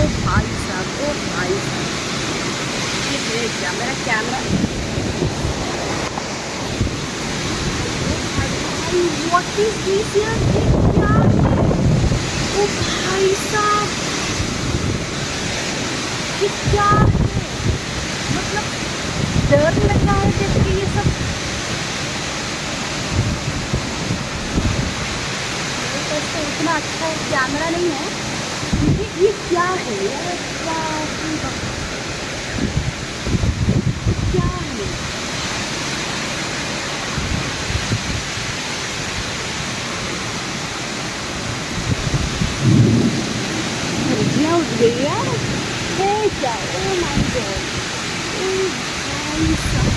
भाई साहब, ओ भाई साहब, ये है क्या मेरा कैमरा? व्हाट इज दिस यार, ये क्या है? ओ भाई साहब, ये क्या है? मतलब डर लग रहा है देख के ये सब। मेरे पास तो इतना अच्छा कैमरा नहीं है। ये क्या है यार, क्या है? धज्जियाँ उठ गई यार, है क्या? ओ माय गॉड, ओ भाई साहब।